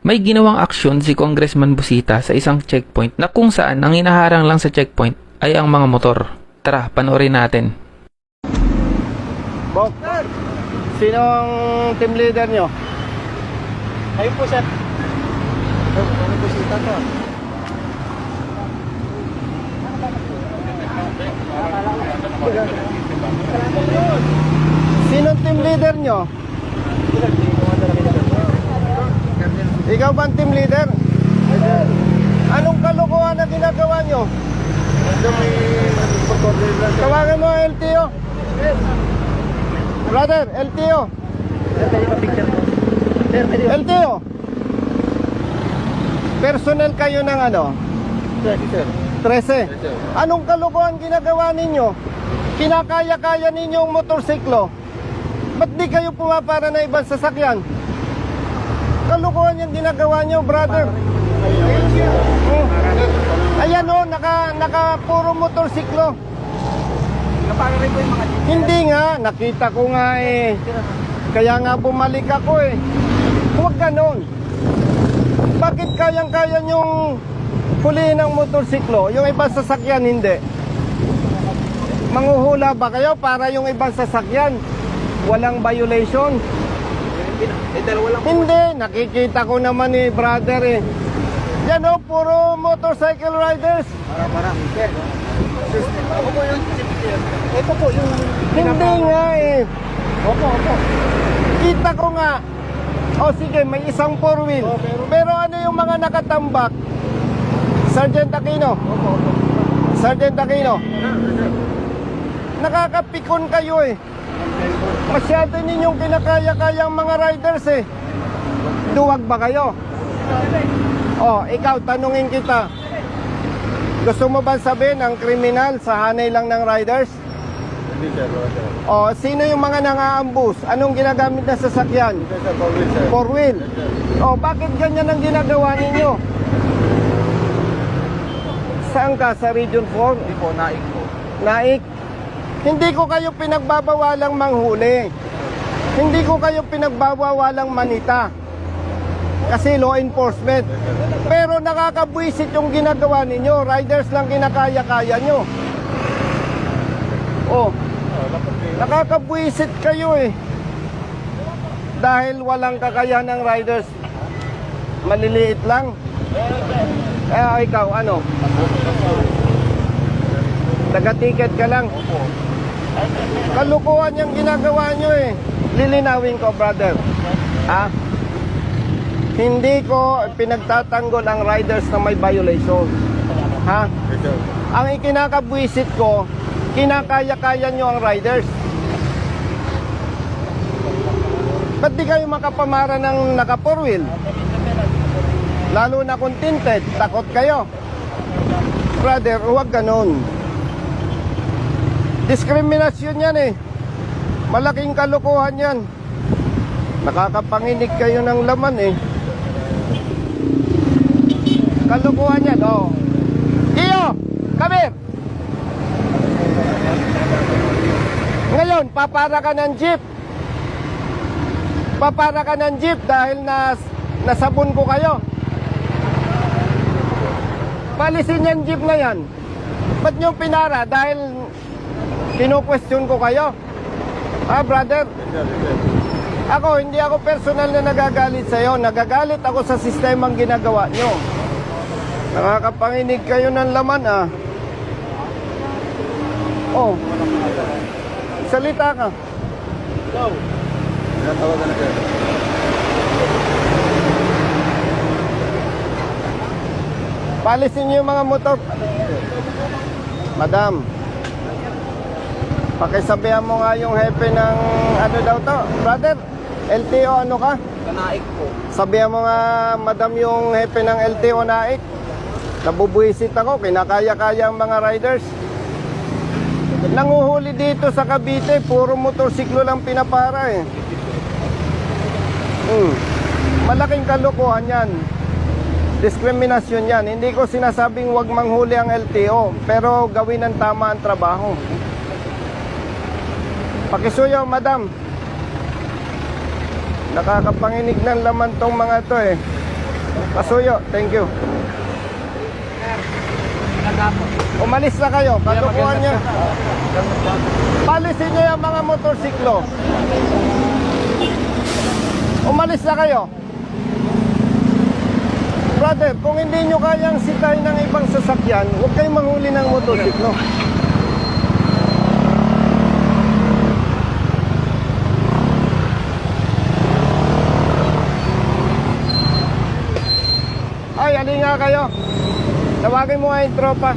May ginawang aksyon si Congressman Busita sa isang checkpoint na kung saan ang hinaharang lang sa checkpoint ay ang mga motor. Tara, panoorin natin. Bok, sinong team leader nyo? Ayun po, sir. Ano po si Tata? Sinong team leader nyo? Ikaw ba ang team leader? Anong kalokohan na ginagawa nyo? Tawagan mo ang LTO. Brother, LTO. LTO. Personnel kayo ng ano? 13. Anong kalokohan ginagawa ninyo? Kinakaya-kaya ninyong motorsiklo. Ba't di kayo pumapara na ibang sasakyan? Kalokohan yung ginagawa nyo, brother. Ayan o, naka puro motorsiklo. Hindi nga, nakita ko nga eh. Kaya nga bumalik ako eh. Huwag ganon. Bakit kayang-kaya nyong huliin ng motorsiklo? Yung ibang sasakyan hindi. Manghuhula ba kayo para yung ibang sasakyan walang violation? Hindi, nakikita ko naman eh, brother eh. Yan o, puro motorcycle riders. Ito po yung... Hindi nga eh. Opo. Kita ko nga. O sige, may isang four wheel. Pero ano yung mga nakatambak? Sergeant Aquino. Sergeant Aquino. Nakakapikon kayo eh. Masyado ninyong kinakaya-kayang mga riders eh. Duwag ba kayo? O, ikaw, tanungin kita. Gusto mo ba sabihin ang kriminal sa hanay lang ng riders? Hindi, sir. O, sino yung mga nang-aambus? Anong ginagamit na sasakyan? Four wheel. O, bakit ganyan ang ginagawa ninyo? Saan ka? Sa Region 4? Hindi po, naik po. Naik. Hindi ko kayo pinagbabawalang manghuli. Hindi ko kayo pinagbabawalang manita. Kasi law enforcement. Pero nakakabwisit yung ginagawa ninyo. Riders lang kinakaya-kaya nyo. Oh, nakakabwisit kayo eh. Dahil walang kakayahan ng riders. Maliliit lang. Kaya ikaw, ano? Taga-ticket ka lang. Kalukuhan yung ginagawa nyo eh. Lilinawin ko, brother. Ha? Hindi ko pinagtatanggol ang riders na may violation. Ha? Ang ikinakabwisit ko, kinakaya-kaya nyo ang riders. Ba't di kayo makapamara ng naka-four wheel? Lalo na kung tinted, takot kayo. Brother, huwag ganon. Diskriminasyon yan eh. Malaking kalokohan yan. Nakakapanginig kayo ng laman eh. Kalokohan yan, oh. Iyo, come here. Ngayon, papara ka ng jeep. Papara ka ng jeep dahil nasabon ko kayo. Palisin yung jeep na yan. Ba't nyo pinara? Dahil kino-question ko kayo. Ha, brother? Ako, hindi ako personal na nagagalit sa'yo. Nagagalit ako sa sistemang ginagawa nyo. Nakakapanginig kayo ng laman, ah. Oh. Salita ka. Go! Natawagan na sir. Palisin nyo yung mga motor. Madam, pakisabihan mo nga yung hepe ng ano daw to. Brother, LTO ano ka? Naik po. Sabihan mo nga, madam, yung hepe ng LTO Naik. Nabubuisit ako, kinakaya-kaya ang mga riders. Nanguhuli dito sa Cavite, puro motorsiklo lang pinapara eh. Malaking kalokohan yan. Diskriminasyon yan. Hindi ko sinasabing wag manghuli ang LTO, pero gawin ng tama ang trabaho. Pakisuyo, madam. Nakakapanginig ng laman tong mga to eh. Pasuyo, thank you. Umalis na kayo, katukuhan nyo. Palisin nyo yung mga motorsiklo. Umalis na kayo. Brother, kung hindi nyo kayang sitahin ng ibang sasakyan, huwag kayong manghuli ng motorsiklo. Ay, halika kayo. Tawagin mo nga yung tropa.